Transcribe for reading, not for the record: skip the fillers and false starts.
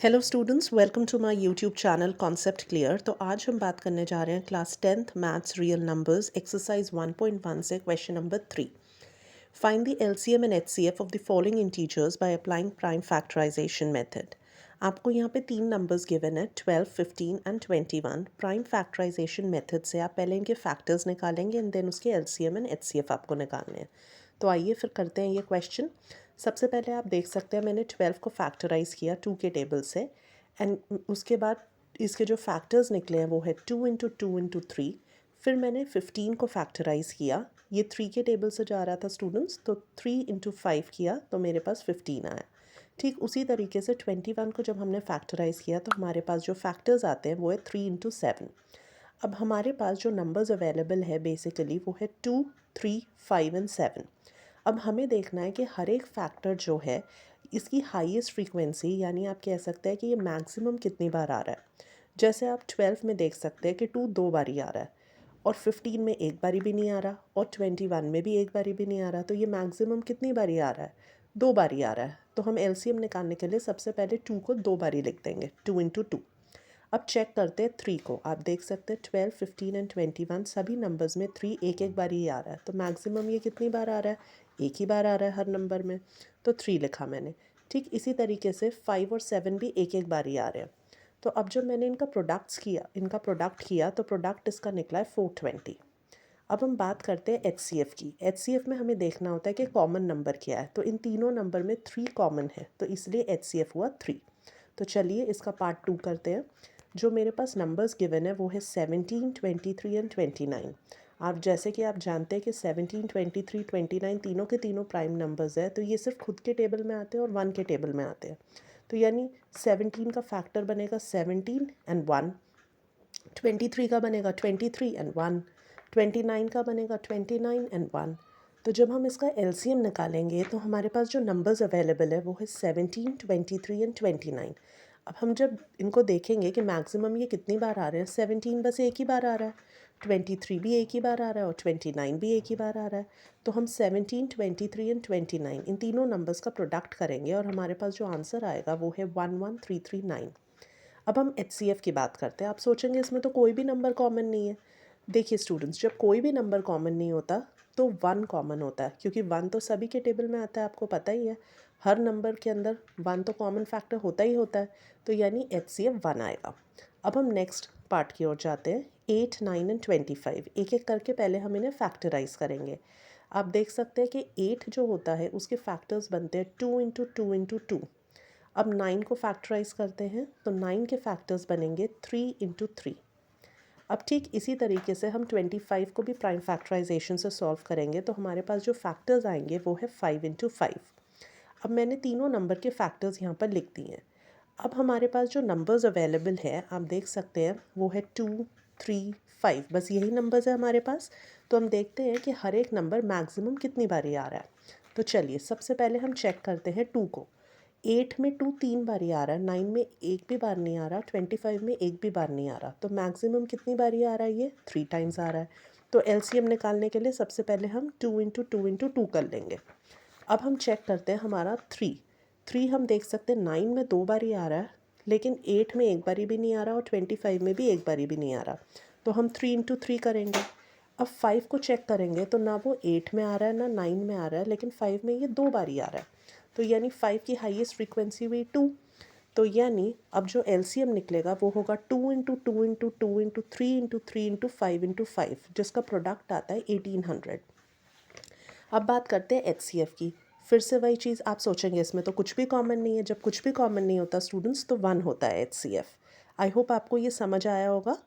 Hello students, welcome to my YouTube channel concept clear. तो आज हम बात करने जा रहे हैं class 10th maths real numbers exercise 1.1 से question number 3। Find the LCM and HCF of the following integers by applying prime factorisation method. आपको यहाँ पे तीन नंबर्स गिवन है 12, 15 एंड 21। प्राइम फैक्टराइजेशन मेथड से आप पहले इनके फैक्टर्स निकालेंगे एंड देन उसके एलसीएम एंड एचसीएफ आपको निकालने हैं। तो आइए फिर करते हैं ये क्वेश्चन। सबसे पहले आप देख सकते हैं मैंने 12 को फैक्टराइज़ किया 2 के टेबल से एंड उसके बाद इसके जो फैक्टर्स निकले हैं वो है 2 इंटू 2 इंटू 3। फिर मैंने 15 को फैक्टराइज़ किया, ये 3 के टेबल से जा रहा था स्टूडेंट्स, तो 3 इंटू 5 किया तो मेरे पास 15 आया। ठीक उसी तरीके से 21 को जब हमने फैक्टराइज़ किया तो हमारे पास जो फैक्टर्स आते हैं वो है 3 इंटू 7। अब हमारे पास जो नंबर्स अवेलेबल है बेसिकली वो है 2, 3, 5 एंड 7। अब हमें देखना है कि हर एक फैक्टर जो है इसकी हाईएस्ट फ्रीक्वेंसी, यानी आप कह सकते हैं कि ये मैक्सिमम कितनी बार आ रहा है। जैसे आप 12 में देख सकते हैं कि 2 दो बारी आ रहा है और 15 में एक बारी भी नहीं आ रहा और 21 में भी एक बारी भी नहीं आ रहा। तो ये मैक्सिमम कितनी बारी आ रहा है? 2 बारी आ रहा है। तो हम एलसीएम निकालने के लिए सबसे पहले 2 को 2 बारी लिख देंगे, 2 इंटू 2। अब चेक करते हैं 3 को। आप देख सकते हैं 12, 15 एंड 21 सभी नंबर्स में 3 एक एक बार ही आ रहा है। तो मैक्सिमम ये कितनी बार आ रहा है? एक ही बार आ रहा है हर नंबर में, तो 3 लिखा मैंने। ठीक इसी तरीके से 5 और 7 भी एक एक बार ही आ रहे हैं। तो अब जब मैंने इनका प्रोडक्ट किया तो प्रोडक्ट इसका निकला है 420। अब हम बात करते हैं एचसीएफ की। एचसीएफ में हमें देखना होता है कि कॉमन नंबर क्या है। तो इन तीनों नंबर में 3 कॉमन है, तो इसलिए एचसीएफ हुआ 3। तो चलिए इसका पार्ट 2 करते हैं। जो मेरे पास नंबर्स गिवन है वो है 17, 23 एंड 29। आप जैसे कि आप जानते हैं कि 17, 23, 29 तीनों के तीनों प्राइम नंबर्स है, तो ये सिर्फ खुद के टेबल में आते हैं और 1 के टेबल में आते हैं। तो यानी 17 का फैक्टर बनेगा 17 एंड 1, 23 का बनेगा 23 एंड 1, 29 का बनेगा 29 एंड 1। तो जब हम इसका एलसीएम निकालेंगे तो हमारे पास जो नंबर्स अवेलेबल है वो है 17, 23 एंड 29। अब हम जब इनको देखेंगे कि मैक्सिमम ये कितनी बार आ रहे हैं, 17 बस एक ही बार आ रहा है, 23 भी एक ही बार आ रहा है और 29 भी एक ही बार आ रहा है। तो हम 17, 23 एंड 29 इन तीनों नंबर्स का प्रोडक्ट करेंगे और हमारे पास जो आंसर आएगा वो है 11339। अब हम एचसीएफ की बात करते हैं। आप सोचेंगे इसमें तो कोई भी नंबर कॉमन नहीं है। देखिए स्टूडेंट्स, जब कोई भी नंबर कॉमन नहीं होता तो 1 कॉमन होता है, क्योंकि 1 तो सभी के टेबल में आता है, आपको पता ही है। हर नंबर के अंदर 1 तो कॉमन फैक्टर होता ही होता है। तो यानी एचसीएफ 1 आएगा। अब हम नेक्स्ट पार्ट की ओर जाते हैं। 8, 9 एंड 25 एक एक करके पहले हम इन्हें फैक्टराइज करेंगे। आप देख सकते हैं कि 8 जो होता है उसके फैक्टर्स बनते हैं 2 इंटू 2 इंटू 2। अब 9 को फैक्टराइज करते हैं तो 9 के फैक्टर्स बनेंगे 3 इंटू 3। अब ठीक इसी तरीके से हम 25 को भी प्राइम फैक्टराइजेशन से सॉल्व करेंगे तो हमारे पास जो फैक्टर्स आएंगे वो है 5 इंटू 5। अब मैंने तीनों नंबर के फैक्टर्स यहाँ पर लिख दिए हैं। अब हमारे पास जो नंबर्स अवेलेबल है आप देख सकते हैं वो है 2, 3, 5, बस यही नंबर्स है हमारे पास। तो हम देखते हैं कि हर एक नंबर मैक्सिमम कितनी बारी आ रहा है। तो चलिए सबसे पहले हम चेक करते हैं 2 को। 8 में 2 3 बारी आ रहा है, 9 में एक भी बार नहीं आ रहा, 25 में एक भी बार नहीं आ रहा। तो मैक्सिमम कितनी बारी आ रहा है? ये 3 टाइम्स आ रहा है। तो एलसीएम निकालने के लिए सबसे पहले हम 2 इंटू 2 इंटू 2 कर लेंगे। अब हम चेक करते हैं हमारा 3 हम देख सकते हैं 9 में 2 बारी आ रहा है, लेकिन 8 में एक बारी भी नहीं आ रहा और 25 में भी एक बारी भी नहीं आ रहा। तो हम 3 इंटू 3 करेंगे। अब 5 को चेक करेंगे तो ना वो 8 में आ रहा है ना 9 में आ रहा है, लेकिन 5 में ये 2 बारी आ रहा है। तो यानी 5 की हाईएस्ट फ्रीक्वेंसी हुई 2। तो यानी अब जो एलसीएम निकलेगा वो होगा 2 into 2 into 2 into 3 into 3 into 5 into 5, जिसका प्रोडक्ट आता है 1800। अब बात करते हैं एचसीएफ की। फिर से वही चीज़, आप सोचेंगे इसमें तो कुछ भी कॉमन नहीं है। जब कुछ भी कॉमन नहीं होता स्टूडेंट्स तो 1 होता है एचसीएफ। आई होप आपको ये समझ आया होगा।